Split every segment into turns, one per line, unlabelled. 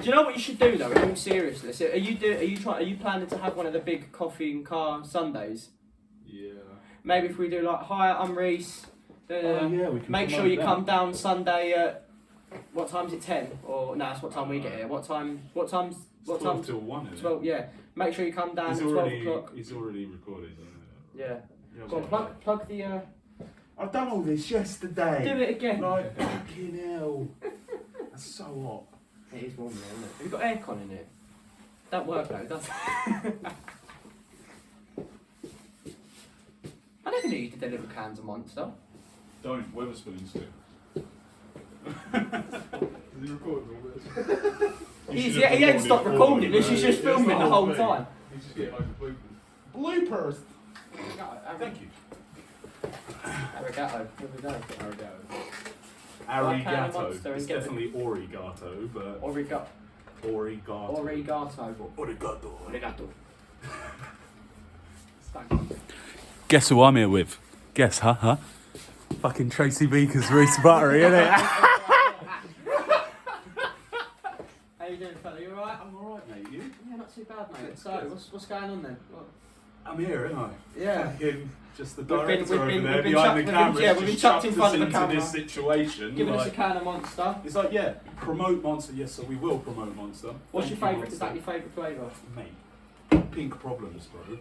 Do you know what you should do though? In all seriousness, are you planning to have one of the big coffee and car Sundays?
Yeah.
Maybe if we do like, hi, I'm Reese.
Yeah, we can
make sure
promote
you
that.
come down Sunday at what time's it? 10 or no? That's what time we get here. What time's
12 till 1, isn't it?
12. Yeah. Make sure you come down at 12 o'clock.
He's already recorded, isn't it?
Yeah. Go on, plug the.
I've done all this yesterday.
Do it again.
Like, fucking hell. That's so hot.
It is warm there, isn't it? Have you got aircon in it? Don't work though, does it? I never knew you did the little cans of Monster.
Don't. Weatherspoons do. Is he recording all this?
He ain't stopped recording this, he's just filming the whole time.
He's just getting like a
Bloopers.
Thank you.
Arigato. Here we go.
Arigato. It's definitely origato, but...
Origato.
Guess who I'm here with? Guess, huh? Fucking Tracy Beaker's Reese Buttery, innit?
How you doing, fella? You alright?
I'm alright, mate. You?
Yeah, not too bad, mate. So, what's going on then? What?
I'm here, ain't I?
Yeah.
Fucking just the
We've been-
director
we've
over
been-
there
we've been
behind
chucked-
the camera.
yeah, we've been chucked in front of the
into
camera.
this situation.
Giving us a
like,
can of Monster.
it's like, yeah, promote Monster. Yes, so we will promote Monster.
What's
Thank
your
you,
favourite? Is that your favourite flavour?
Mate, pink problems, bro.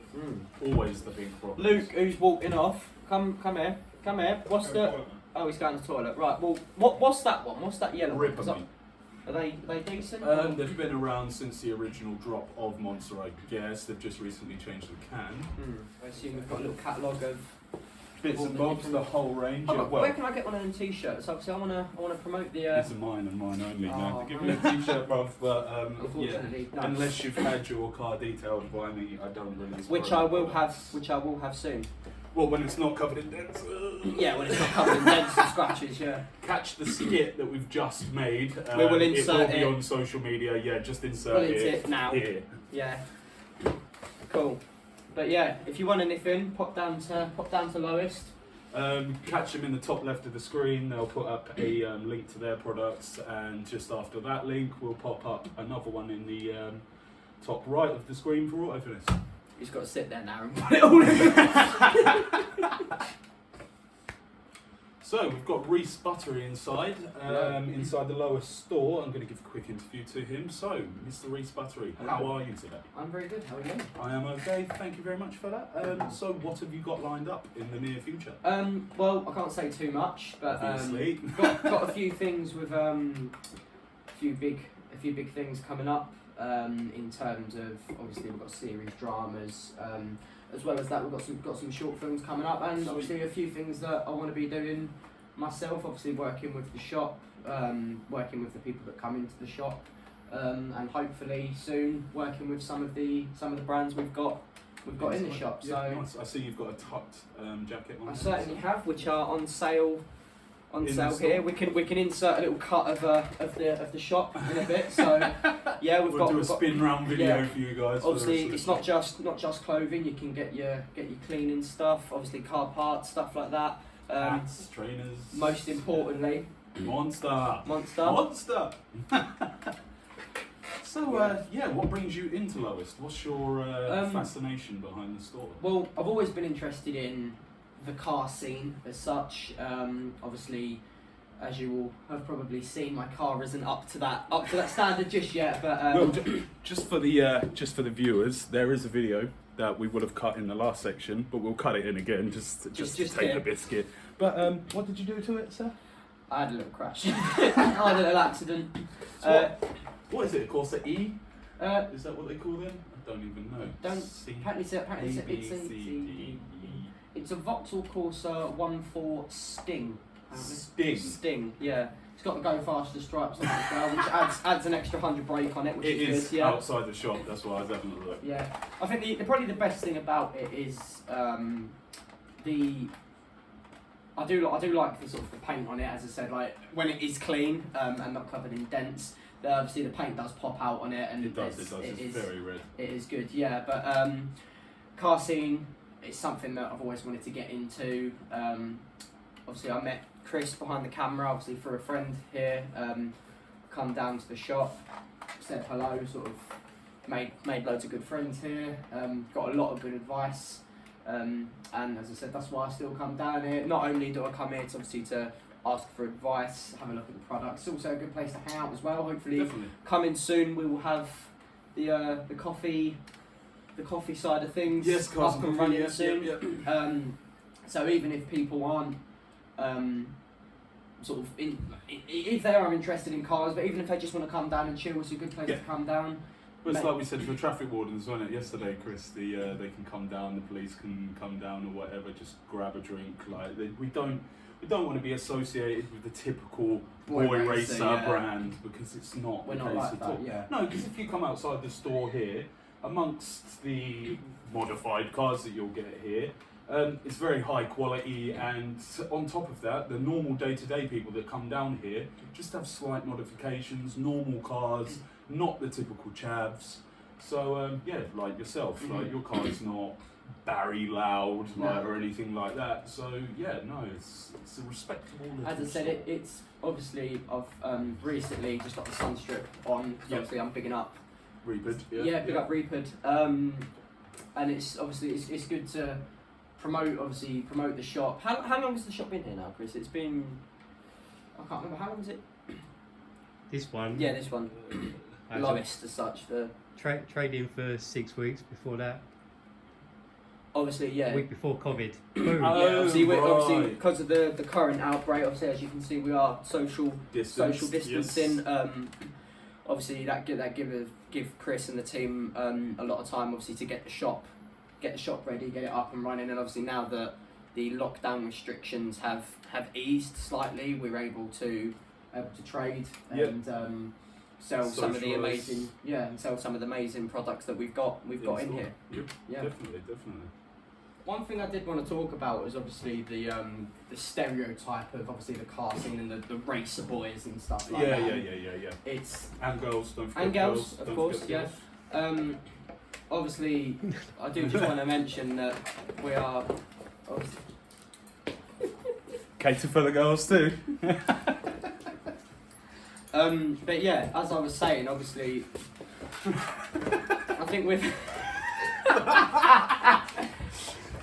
Always the pink problems.
Luke, who's walking off, come here. What's the? Oh, he's going to the toilet. Right. Well, what's that one? What's that yellow one?
Ripper,
Is that-
mate.
Are they decent?
They've been around since the original drop of Monster, I guess. They've just recently changed the can.
I assume we've got a little catalogue of
Bits
all
and
the
bobs,
different-
the whole range.
Oh,
Yeah,
look, where can I get one of them t-shirts? Obviously, I wanna promote the.
these are mine and mine only.
Oh,
No, give me a t-shirt, bruv. But yeah,
Unfortunately, no.
unless you've had your car detailed by me, I don't really.
Which I will have soon.
Well, when it's not covered in dents.
Yeah, when it's not covered in dents and scratches. Yeah.
Catch the skit that we've just made.
We will insert
it. Will be
it.
on social media. Yeah, just insert
We'll
it.
insert it now.
Here.
Yeah. Cool. But yeah, if you want anything, pop down to Lowest.
Catch them in the top left of the screen. They'll put up a link to their products, and just after that link, we'll pop up another one in the top right of the screen for auto-finish.
He's got to sit there now and put it all in.
So we've got Reese Buttery inside the Lowest store. I'm going to give a quick interview to him. So, Mr. Reese Buttery, how are you today?
I'm very good. How are you?
I am okay. Thank you very much for that. So, what have you got lined up in the near future?
Well, I can't say too much, but
Obviously.
got a few things with a few big things coming up. In terms of, obviously we've got series dramas, as well as that we've got some short films coming up, and obviously a few things that I want to be doing myself. Obviously working with the shop, working with the people that come into the shop, and hopefully soon working with some of the brands we've got in the shop.
Yeah,
So
nice. I see you've got a tucked jacket on.
I certainly have, which are on sale.
In the
Here,
store?
we can insert a little cut of the shop in a bit. So yeah, we've
We'll do a
got
spin round video
yeah.
for you guys.
obviously it's not just clothing. You can get your cleaning stuff. Obviously car parts, stuff like that.
Hats, trainers.
Most importantly,
Monster.
Monster.
So yeah, what brings you into Lowest? What's your fascination behind the store?
Well, I've always been interested in the car scene as such. Obviously, as you all have probably seen, my car isn't up to that standard just yet. But
Well, just for the viewers, there is a video that we would have cut in the last section, but we'll cut it in again just to take
here.
the biscuit. But what did you do to it, sir?
I had a little crash. I had a little accident.
So what is it? Of course, the E. Is that what they call them? I don't even know.
It's a Vauxhall Corsa 1.4 Sting.
Sting.
Yeah. It's got the go faster stripes on it as well, which adds an extra 100 brake on it, which
It
is
is
good. Yeah.
outside the shop. That's why I was having a look.
Yeah. I think probably the best thing about it is I do like the sort of the paint on it, as I said, like when it is clean and not covered in dents. Obviously the paint does pop out on it, and
It does. It's very red.
It is good, yeah. But car scene is something that I've always wanted to get into. Obviously, I met Chris behind the camera, obviously through a friend here. Come down to the shop, said hello, sort of made loads of good friends here. Got a lot of good advice. And as I said, that's why I still come down here. Not only do I come here to obviously to ask for advice, have a look at the products. It's also a good place to hang out as well. Hopefully,
Definitely.
coming soon we will have the coffee side of things
Yes, cars
up
and
and
coffee,
running
yeah,
soon.
yeah.
So even if people aren't sort of if they are interested in cars, but even if they just want to come down and chill, it's a good place
Yeah.
to come down.
Well, it's like we said to the traffic wardens, wasn't it, yesterday, Chris? They can come down, the police can come down or whatever, just grab a drink. Like we don't want to be associated with the typical boy racer
yeah.
brand, because it's not
We're
the
not
case
like
at
that,
all.
yeah.
No, because if you come outside the store here, amongst the modified cars that you'll get here, it's very high quality, and on top of that, the normal day-to-day people that come down here just have slight modifications, normal cars, not the typical chavs. So yeah, like yourself, like your car is not Barry loud like, or anything like that. So yeah, no, it's a respectable little
As I said,
store.
it's obviously I've recently just got the sun strip on. 'Cause
Yep.
obviously I'm bigging up.
Reaped,
Yeah, big up Reaped. And it's obviously it's good to promote the shop. How long has the shop been here now, Chris? It's been, I can't remember, how long is it?
This one.
Yeah, this one.
I
Lowest as such. The
trading for 6 weeks before that.
obviously yeah.
A week before COVID. Boom.
Yeah, obviously,
right.
obviously because of the current outbreak, obviously as you can see we are social distancing.
Yes.
Obviously that give Chris and the team a lot of time obviously to get the shop ready, get it up and running, and obviously now that the lockdown restrictions have eased slightly, we're able to trade and sell some of the amazing products that we've got in here.
Yep.
Yeah.
Definitely.
One thing I did want to talk about was obviously the stereotype of obviously the car scene and the racer boys and stuff like that.
Yeah.
It's
And girls, don't forget
and girls,
don't
of course,
forget
yeah.
girls.
Obviously, I do just want to mention that we are. Obviously,
Cater for the girls too.
but yeah, as I was saying, obviously, I think we've.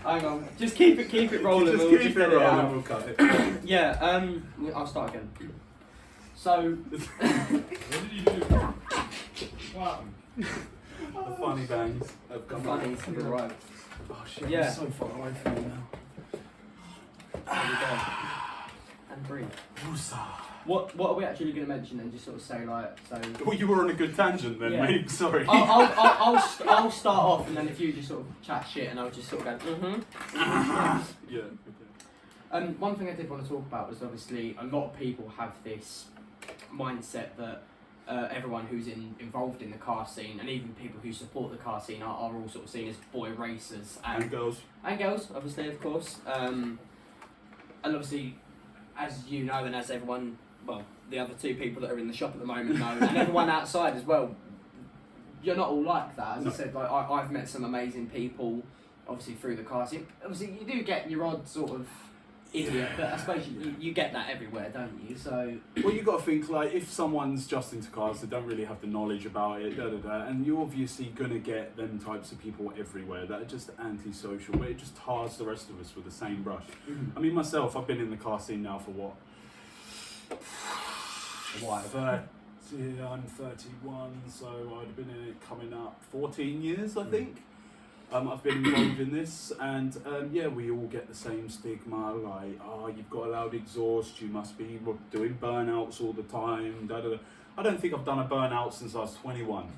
Hang on, just keep it rolling.
Just
we'll
keep
just
it
get
rolling,
out.
we'll cut it.
Yeah, I'll start again. So,
What did you do? Wow. The funny bangs have come
funny
up.
to the right.
Oh shit,
Yeah.
I'm so far away from you now.
There we go. And breathe.
Woosa.
What are we actually going to mention then? Just sort of say like so.
Well, you were on a good tangent then,
Yeah.
mate. Sorry.
I'll start off, and then if you just sort of chat shit, and I'll just sort of go
Yeah. Okay.
One thing I did want to talk about was obviously a lot of people have this mindset that everyone who's involved in the car scene, and even people who support the car scene, are all sort of seen as boy racers
And girls.
and girls, obviously, of course. And obviously, as you know, and as everyone, well, the other two people that are in the shop at the moment know, and everyone outside as well, you're not all like that. As
No.
I said, like I've met some amazing people, obviously through the car scene. Obviously, you do get your odd sort of idiot, but I suppose you get that everywhere, don't you? So
Well, you got to think like if someone's just into cars, they don't really have the knowledge about it, and you're obviously gonna get them types of people everywhere that are just antisocial, but it just tars the rest of us with the same brush. I mean, myself, I've been in the car scene now for what? I'm 31, so I'd have been in it coming up 14 years, I think. I've been involved in this, and yeah, we all get the same stigma, like, oh, you've got a loud exhaust, you must be doing burnouts all the time, I don't think I've done a burnout since I was 21.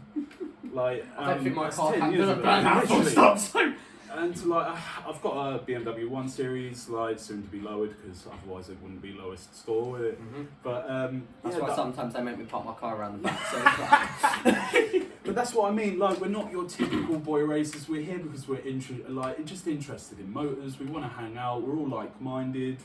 Like,
I don't think my
that's
car
10
can
years
do a
ago,
burnout full
literally.
stop. So
And like, I've got a BMW 1 Series, like, soon to be lowered, because otherwise it wouldn't be lowest store with it. But
that's
yeah,
why
that-
sometimes they make me park my car around the back. So it's like,
But that's what I mean. Like, we're not your typical boy racers. We're here because we're just interested in motors. We want to hang out. We're all like-minded.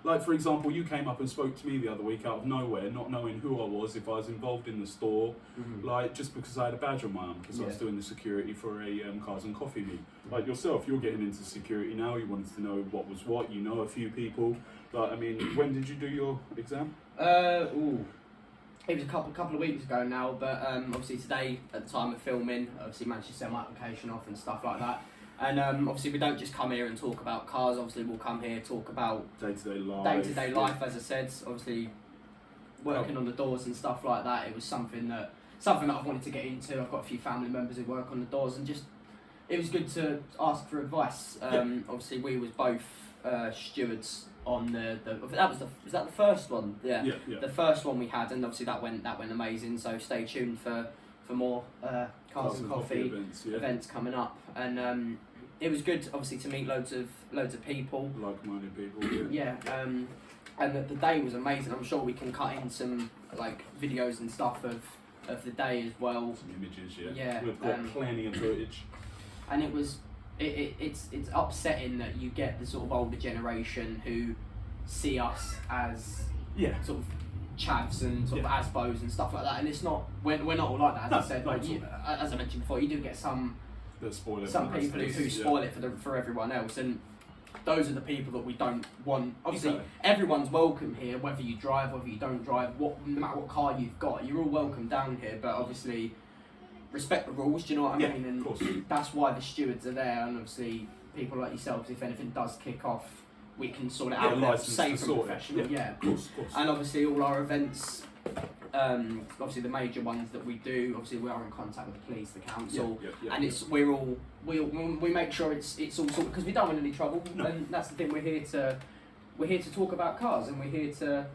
Like, for example, you came up and spoke to me the other week out of nowhere, not knowing who I was, if I was involved in the store, like, just because I had a badge on my arm, because I was
Yeah.
doing the security for a cars and coffee meet. Like yourself, you're getting into security now. You wanted to know what was what. You know a few people. Like, I mean, when did you do your exam?
it was a couple of weeks ago now, but obviously today, at the time of filming, obviously managed to send my application off and stuff like that. And obviously we don't just come here and talk about cars, obviously we'll come here talk about
Day-to-day life.
day-to-day life, as I said, obviously working on the doors and stuff like that. It was something that I've wanted to get into. I've got a few family members who work on the doors, and just it was good to ask for advice. Obviously we was both stewards on was that the first one? Yeah. The first one we had, and obviously that went amazing. So stay tuned for more Cars and Coffee events coming up, and it was good obviously to meet loads of people,
like-minded people.
Yeah. And the day was amazing. I'm sure we can cut in some like videos and stuff of the day as well.
Some images,
Yeah.
We've got plenty of footage.
And it was it's upsetting that you get the sort of older generation who see us as sort of chavs and sort of asbos and stuff like that, and it's not, we're not all like that, as I said. Like as I mentioned before, you do get some
people
who spoil it for everyone else, and those are the people that we don't want. Obviously, everyone's welcome here, whether you drive, whether you don't drive, no matter what car you've got, you're all welcome down here. But obviously, respect the rules. Do you know what I mean? And
of course.
That's why the stewards are there, and obviously people like yourselves, if anything does kick off, we can sort it out. Safe and professional.
Of course.
And obviously all our events, obviously the major ones that we do, obviously we are in contact with the police, the council, and it's we make sure it's all sorted, because we don't want any trouble. And that's the thing, we're here to talk about cars, and we're here to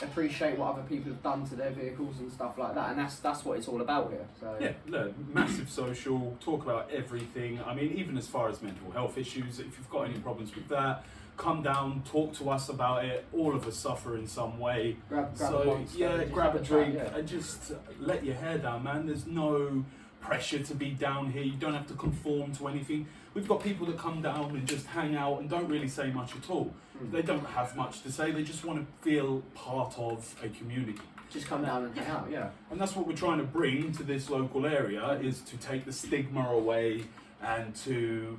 appreciate what other people have done to their vehicles and stuff like that, and that's what it's all about here. So
massive social, talk about everything. I mean, even as far as mental health issues, if you've got any problems with that, come down, talk to us about it. All of us suffer in some way.
Grab a
drink and just let your hair down, man. There's no pressure to be down here. You don't have to conform to anything. We've got people that come down and just hang out and don't really say much at all. They don't have much to say. They just want to feel part of a community.
Just come down and hang out,
And that's what we're trying to bring to this local area, is to take the stigma away and to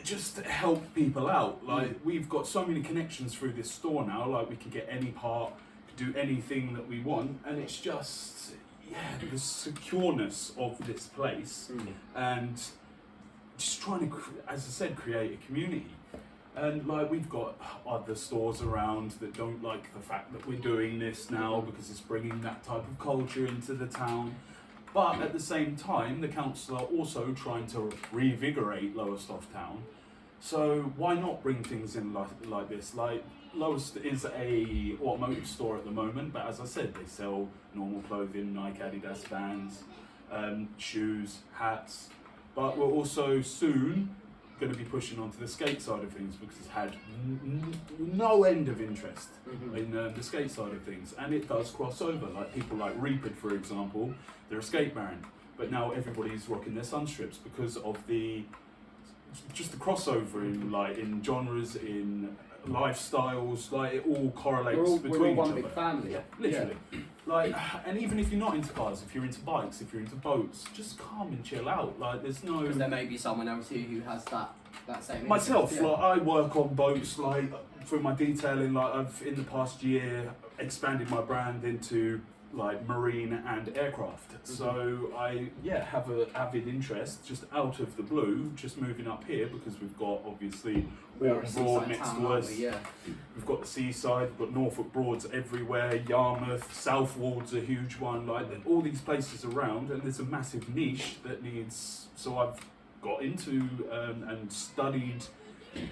just help people out. Like, we've got so many connections through this store now. Like, we can get any part, do anything that we want, and it's just the secureness of this place and just trying to, as I said, create a community. And like, we've got other stores around that don't like the fact that we're doing this now, because it's bringing that type of culture into the town. But at the same time, the council are also trying to reinvigorate Lowestoft town. So why not bring things in like this? Like, Lowestoft is a automotive store at the moment, but as I said, they sell normal clothing, Nike, Adidas, Vans, shoes, hats. But we're also soon going to be pushing onto the skate side of things, because it's had no end of interest in the skate side of things, and it does cross over. Like, people like Reapid, for example, they're a skate brand, but now everybody's rocking their sunstrips because of the crossover in genres, in lifestyles. Like, it all correlates between
we're all
each
one
other.
big family.
Literally. Like, and even if you're not into cars, if you're into bikes, if you're into boats, just come and chill out. Like, there's no.
Because there may be someone else here who has that same.
Myself,
interest,
like, I work on boats. Like, through my detailing, like, I've in the past year expanded my brand into like marine and aircraft. So I have a avid interest, just out of the blue, just moving up here, because we've got obviously Broad next to us. We've got the seaside, we've got Norfolk Broads everywhere, Yarmouth, Southwold's a huge one, like all these places around, and there's a massive niche that needs. So I've got into and studied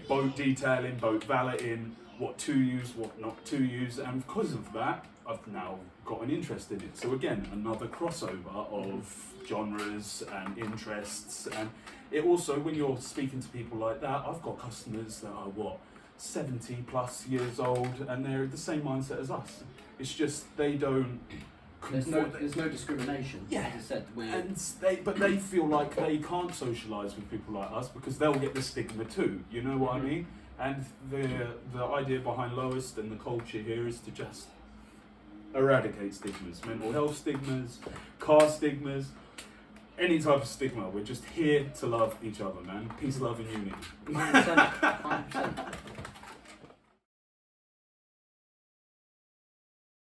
boat detailing, boat valeting, what to use, what not to use, and because of that, I've now got an interest in it. So again, another crossover of genres and interests. And it also, when you're speaking to people like that, I've got customers that are 70 plus years old, and they're the same mindset as us. It's just they don't.
There's no discrimination.
Yeah,
as I said,
but they feel like they can't socialise with people like us because they'll get the stigma too. You know what I mean? And the idea behind Lowest and the culture here is to just eradicate stigmas, mental health stigmas, car stigmas, any type of stigma. We're just here to love each other, man. Peace, love, and unity.
100%.